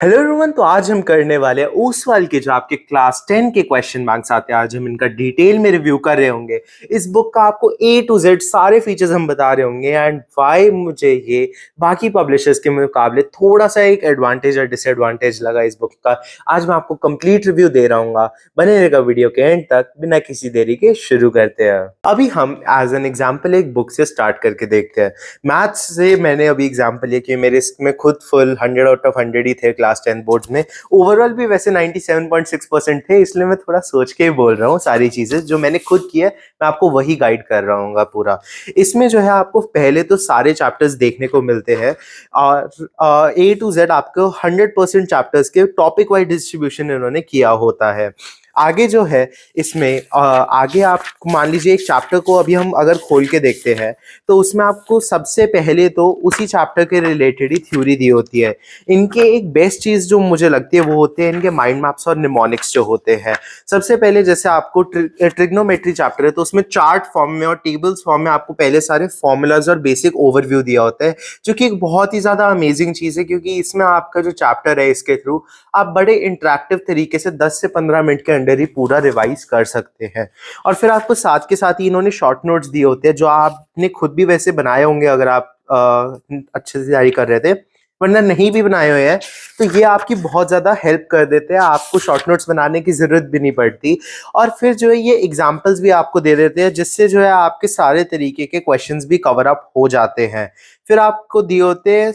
Hello everyone. तो आज हम करने वाले हैं ओसवाल के जो आपके क्लास 10 के क्वेश्चन बैंक्स आते हैं। आज हम इनका डिटेल में रिव्यू कर रहे होंगे। इस बुक का आपको ए टू जेड सारे फीचर्स हम बता रहे होंगे एंड वाई मुझे ये बाकी पब्लिशर्स के मुकाबले थोड़ा सा एक एडवांटेज और डिसएडवांटेज लगा इस बुक का। आज मैं आपको कंप्लीट रिव्यू दे रहा हूँ। बने रहेगा वीडियो के एंड तक। बिना किसी देरी के शुरू करते हैं। अभी हम एज एन एग्जाम्पल एक बुक से स्टार्ट करके देखते हैं। मैथ्स से मैंने अभी एग्जाम्पल लिया कि मेरे इसमें खुद फुल 100 आउट ऑफ 100 ही थे क्लास 10 बोर्ड्स में। ओवरऑल भी वैसे 97.6% थे, इसलिए मैं थोड़ा सोच के ही बोल रहा हूँ। सारी चीजें जो मैंने खुद की है मैं आपको वही गाइड कर रहा हूँ पूरा। इसमें जो है आपको पहले तो सारे चैप्टर्स देखने को मिलते हैं और ए टू जेड आपको 100% चैप्टर्स के टॉपिक वाइज डिस्ट्रीब्यूशन इन्होंने किया होता है। आगे जो है इसमें आगे आप मान लीजिए एक चैप्टर को अभी हम अगर खोल के देखते हैं तो उसमें आपको सबसे पहले तो उसी चैप्टर के रिलेटेड ही थ्योरी दी होती है। इनके एक बेस्ट चीज़ जो मुझे लगती है वो होते हैं इनके माइंड मैप्स और निमोनिक्स जो होते हैं। सबसे पहले जैसे आपको ट्रिग्नोमेट्री चैप्टर है तो उसमें चार्ट फॉर्म में और टेबल्स फॉर्म में आपको पहले सारे फॉर्मूलाज और बेसिक ओवरव्यू दिया होता है, जो कि एक बहुत ही ज़्यादा अमेजिंग चीज़ है क्योंकि इसमें आपका जो चैप्टर है इसके थ्रू आप बड़े इंटरेक्टिव तरीके से 10 से 15 मिनट के अंदर ही पूरा रिवाइज कर सकते हैं। और फिर आपको साथ के साथ ही इन्होंने शॉर्ट नोट्स दिए होते हैं जो आपने खुद भी वैसे बनाए होंगे अगर आप अच्छे से तैयारी कर रहे थे, वरना नहीं भी बनाए हुए हैं तो ये आपकी बहुत ज़्यादा हेल्प कर देते हैं। आपको शॉर्ट नोट्स बनाने की ज़रूरत भी नहीं पड़ती। और फिर जो है ये एग्जांपल्स भी आपको दे देते हैं जिससे जो है आपके सारे तरीके के क्वेश्चंस भी कवर अप हो जाते हैं। फिर आपको दिए होते हैं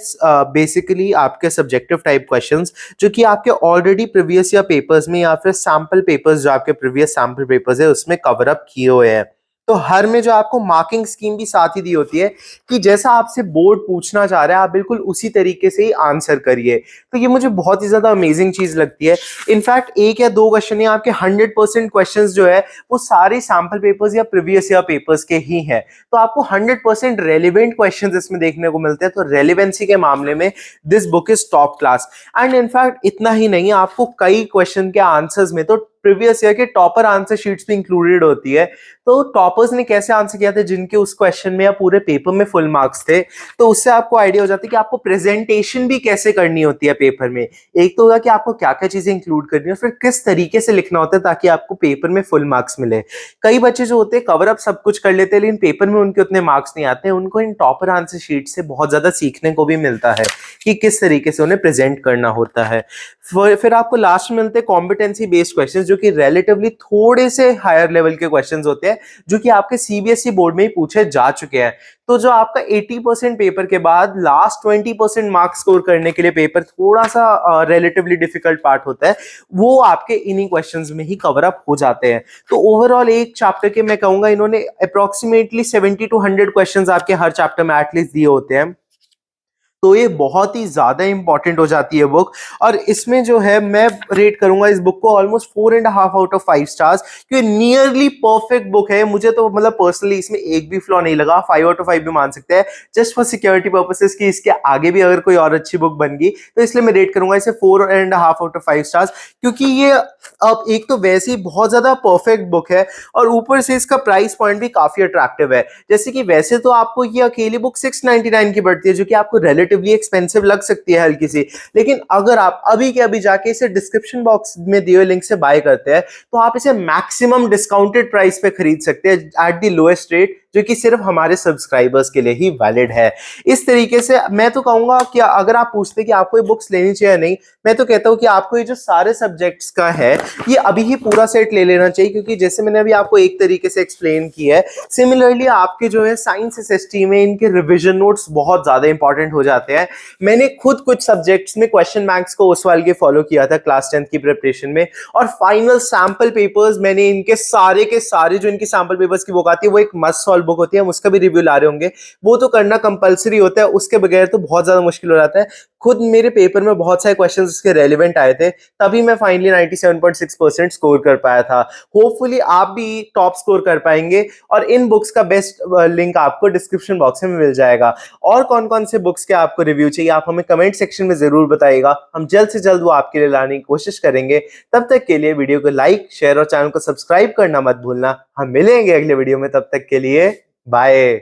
बेसिकली आपके सब्जेक्टिव टाइप क्वेश्चंस जो कि आपके ऑलरेडी प्रीवियस या पेपर्स में या फिर सैम्पल पेपर्स जो आपके प्रीवियस सैम्पल पेपर्स है उसमें कवर अप किए हुए हैं। तो हर में जो आपको मार्किंग स्कीम भी साथ ही दी होती है कि जैसा आपसे बोर्ड पूछना चाह रहा है आप बिल्कुल उसी तरीके से ही आंसर करिए। तो ये मुझे बहुत ही ज्यादा अमेजिंग चीज लगती है। इनफैक्ट एक या दो क्वेश्चन या आपके 100% क्वेश्चन जो है वो सारे सैम्पल पेपर्स या प्रीवियस ईयर पेपर्स के ही हैं। तो आपको 100% रेलिवेंट क्वेश्चन इसमें देखने को मिलते हैं। तो रेलिवेंसी के मामले में this book is top class. And in fact इतना ही नहीं, आपको कई क्वेश्चन के आंसर्स में तो प्रीवियस ईयर के टॉपर आंसर शीट्स भी इंक्लूडेड होती है। तो टॉपर्स ने कैसे आंसर किया था जिनके उस क्वेश्चन में या पूरे पेपर में फुल मार्क्स थे, तो उससे आपको आइडिया हो जाता है कि आपको प्रेजेंटेशन भी कैसे करनी होती है पेपर में। एक तो होगा कि आपको क्या क्या चीजें इंक्लूड करनी है, फिर किस तरीके से लिखना होता है ताकि आपको पेपर में फुल मार्क्स मिले। कई बच्चे जो होते हैं कवर अप सब कुछ कर लेते हैं लेकिन पेपर में उनके उतने मार्क्स नहीं आते हैं। उनको इन टॉपर आंसर शीट से बहुत ज्यादा सीखने को भी मिलता है कि किस तरीके से उन्हें प्रेजेंट करना होता है। फिर आपको लास्ट में मिलते हैं कॉम्पिटेंसी बेस्ड क्वेश्चंस जो कि रिलेटिवली थोड़े से हायर लेवल के क्वेश्चंस होते हैं जो कि आपके सीबीएसई बोर्ड में ही पूछे जा चुके हैं। तो जो आपका 80% पेपर के बाद लास्ट 20% मार्क्स स्कोर करने के लिए पेपर थोड़ा सा रिलेटिवली डिफिकल्ट पार्ट होता है, वो आपके इन्हीं क्वेश्चंस में ही कवर अप हो जाते हैं। तो ओवरऑल एक चैप्टर के मैं कहूंगा इन्होंने अप्रोक्सीमेटली 70 to 100 क्वेश्चंस आपके हर चैप्टर में एटलीस्ट दिए होते हैं। तो ये बहुत ही ज्यादा इंपॉर्टेंट हो जाती है बुक। और इसमें जो है मैं रेट करूंगा इस बुक को ऑलमोस्ट 4.5 आउट ऑफ 5 स्टार्स, क्योंकि नियरली परफेक्ट बुक है। मुझे तो मतलब पर्सनली इसमें एक भी फ्लॉ नहीं लगा। 5 आउट ऑफ 5 भी मान सकते हैं जस्ट फॉर सिक्योरिटी पर्पसेस कि इसके आगे भी अगर कोई और अच्छी बुक बन गई तो इसलिए मैं रेट करूंगा इसे 4.5 आउट ऑफ 5 स्टार्स, क्योंकि ये अब एक तो वैसे ही बहुत ज्यादा परफेक्ट बुक है और ऊपर से इसका प्राइस पॉइंट भी काफी अट्रैक्टिव है। जैसे कि वैसे तो आपको ये अकेली बुक 699 की पड़ती है जो कि आपको रिलेटिवली एक्सपेंसिव लग सकती है हल्की सी, लेकिन अगर आप अभी के अभी जाके इसे डिस्क्रिप्शन बॉक्स में दिए हुए लिंक से बाय करते हैं तो आप इसे मैक्सिमम डिस्काउंटेड प्राइस पे खरीद सकते हैं एट द लोएस्ट रेट, जो कि सिर्फ हमारे सब्सक्राइबर्स के लिए ही वैलिड है। इस तरीके से मैं तो कहूंगा कि अगर आप पूछते कि आपको ये बुक्स लेनी चाहिए या नहीं, मैं तो कहता हूं कि आपको ये जो सारे सब्जेक्ट्स का है ये अभी ही पूरा सेट ले लेना चाहिए, क्योंकि जैसे मैंने अभी आपको एक तरीके से एक्सप्लेन किया है, सिमिलरली आपके जो है साइंस एसएसटी में इनके रिविजन नोट्स बहुत ज्यादा इंपॉर्टेंट हो जाते हैं। मैंने खुद कुछ सब्जेक्ट्स में क्वेश्चन बैंक्स को ओसवाल के फॉलो किया था क्लास 10 की प्रिपरेशन में, और फाइनल सैंपल पेपर्स मैंने इनके सारे के सारे जो इनकी सैंपल पेपर्स की बुक आती है वो एक मस्ट सॉल्व बुक होती है, हम उसका भी रिव्यू ला रहे होंगे। वो तो करना कंपलसरी होता है, उसके बगैर तो बहुत ज्यादा मुश्किल हो जाता है। खुद मेरे पेपर में बहुत सारे क्वेश्चंस उसके रेलेवेंट आए थे, तभी मैं फाइनली 97.6% स्कोर कर पाया था। होपफुली आप भी टॉप स्कोर कर पाएंगे, और इन बुक्स का बेस्ट लिंक आपको डिस्क्रिप्शन बॉक्स में मिल जाएगा। और कौन कौन से बुक्स के आपको रिव्यू चाहिए आप हमें कमेंट सेक्शन में जरूर बताइएगा, हम जल्द से जल्द वो आपके लिए लाने की कोशिश करेंगे। तब तक के लिए वीडियो को लाइक, शेयर और चैनल को सब्सक्राइब करना मत भूलना। हम मिलेंगे अगले वीडियो में, तब तक के लिए बाय।